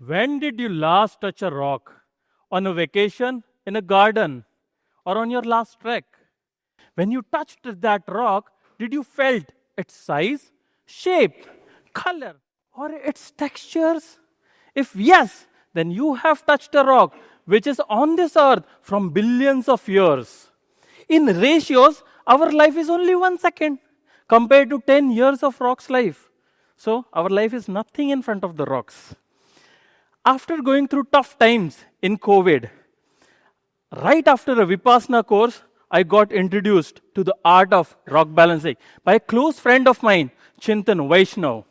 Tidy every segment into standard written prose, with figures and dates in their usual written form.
When did you last touch a rock? On a vacation, in a garden, or on your last trek? When you touched that rock, did you felt its size, shape, color, or its textures? If yes, then you have touched a rock which is on this earth from billions of years. In ratios, our life is only 1 second compared to 10 years of rock's life. So our life is nothing in front of the rocks. After going through tough times in COVID, right after a Vipassana course, I got introduced to the art of rock balancing by a close friend of mine, Vaishnav.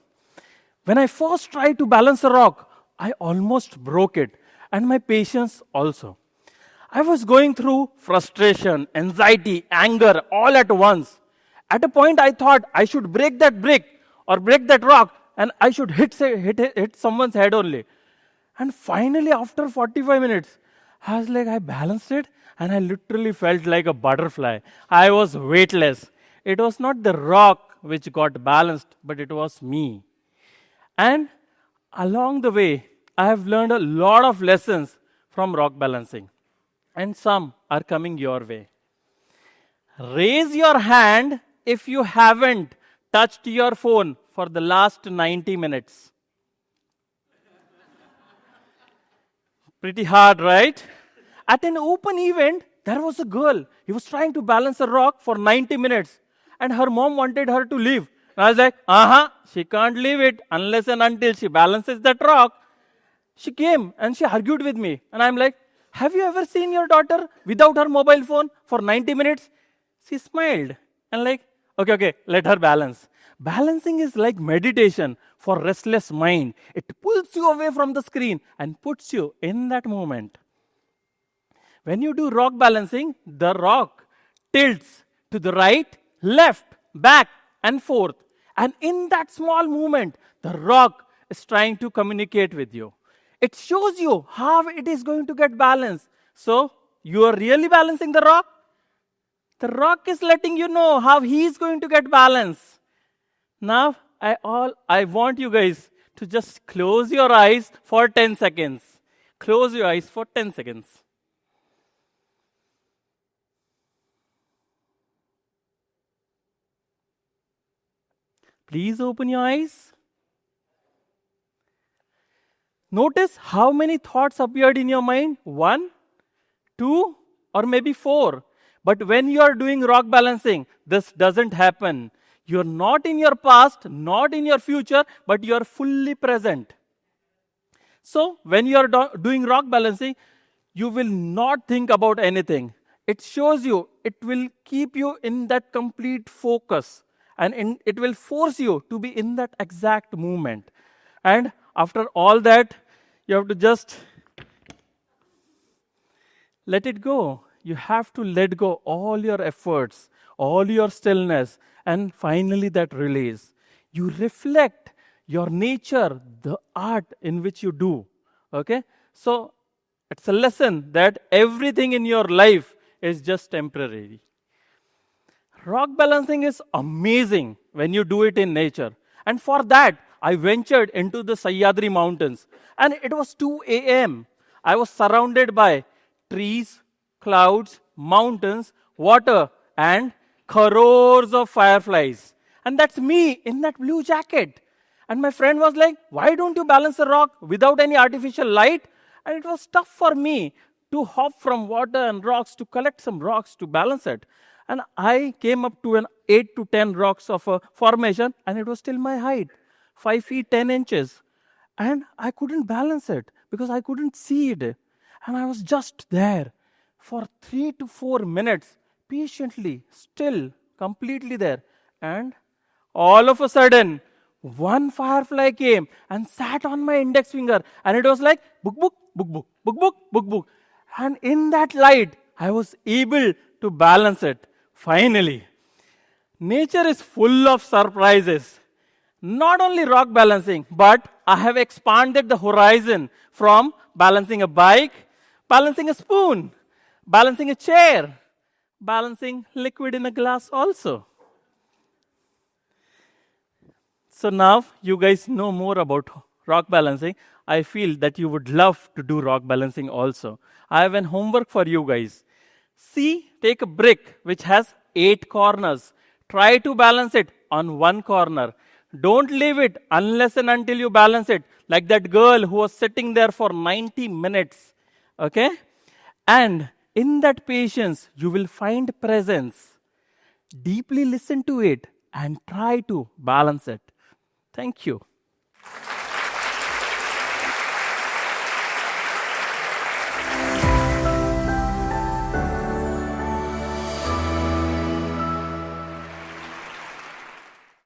When I first tried to balance a rock, I almost broke it, and my patience also. I was going through frustration, anxiety, anger, all at once. At a point, I thought I should break that brick or break that rock, and I should hit someone's head only. And finally, after 45 minutes, I was like, I balanced it, and I literally felt like a butterfly. I was weightless. It was not the rock which got balanced, but it was me. And along the way, I have learned a lot of lessons from rock balancing. And some are coming your way. Raise your hand if you haven't touched your phone for the last 90 minutes. Pretty hard, right? At an open event, there was a girl. He was trying to balance a rock for 90 minutes. And her mom wanted her to leave. And I was like, she can't leave it unless and until she balances that rock. She came and she argued with me. And I'm like, have you ever seen your daughter without her mobile phone for 90 minutes? She smiled. And like, okay, let her balance. Balancing is like meditation for restless mind. It pulls you away from the screen and puts you in that moment. When you do rock balancing, the rock tilts to the right, left, back, and forth. And in that small movement, the rock is trying to communicate with you. It shows you how it is going to get balanced. So, you are really balancing the rock. The rock is letting you know how he is going to get balance. Now, I want you guys to just close your eyes for 10 seconds. Close your eyes for 10 seconds. Please open your eyes. Notice how many thoughts appeared in your mind. 1, 2, or maybe 4. But when you are doing rock balancing, this doesn't happen. You're not in your past, not in your future, but you're fully present. So, when you're doing rock balancing, you will not think about anything. It shows you, it will keep you in that complete focus. And it will force you to be in that exact moment. And after all that, you have to just let it go. You have to let go all your efforts, all your stillness, and finally that release. You reflect your nature, the art in which you do. Okay? So, it's a lesson that everything in your life is just temporary. Rock balancing is amazing when you do it in nature. And for that, I ventured into the Sahyadri mountains. And it was 2 a.m. I was surrounded by trees, clouds, mountains, water, and crores of fireflies. And that's me in that blue jacket. And my friend was like, why don't you balance a rock without any artificial light? And it was tough for me to hop from water and rocks to collect some rocks to balance it. And I came up to an 8 to 10 rocks of a formation, and it was still my height, 5 feet 10 inches. And I couldn't balance it because I couldn't see it. And I was just there for 3 to 4 minutes, patiently, still, completely there. And all of a sudden, one firefly came and sat on my index finger. And it was like, book, book, book, book, book, book, book, book. And in that light, I was able to balance it. Finally, nature is full of surprises. Not only rock balancing, but I have expanded the horizon from balancing a bike, balancing a spoon, balancing a chair, balancing liquid in a glass also. So now you guys know more about rock balancing, I feel that you would love to do rock balancing also. I have an homework for you guys. See, take a brick which has 8 corners. Try to balance it on one corner. Don't leave it unless and until you balance it. Like that girl who was sitting there for 90 minutes. Okay? And in that patience, you will find presence. Deeply listen to it and try to balance it. Thank you.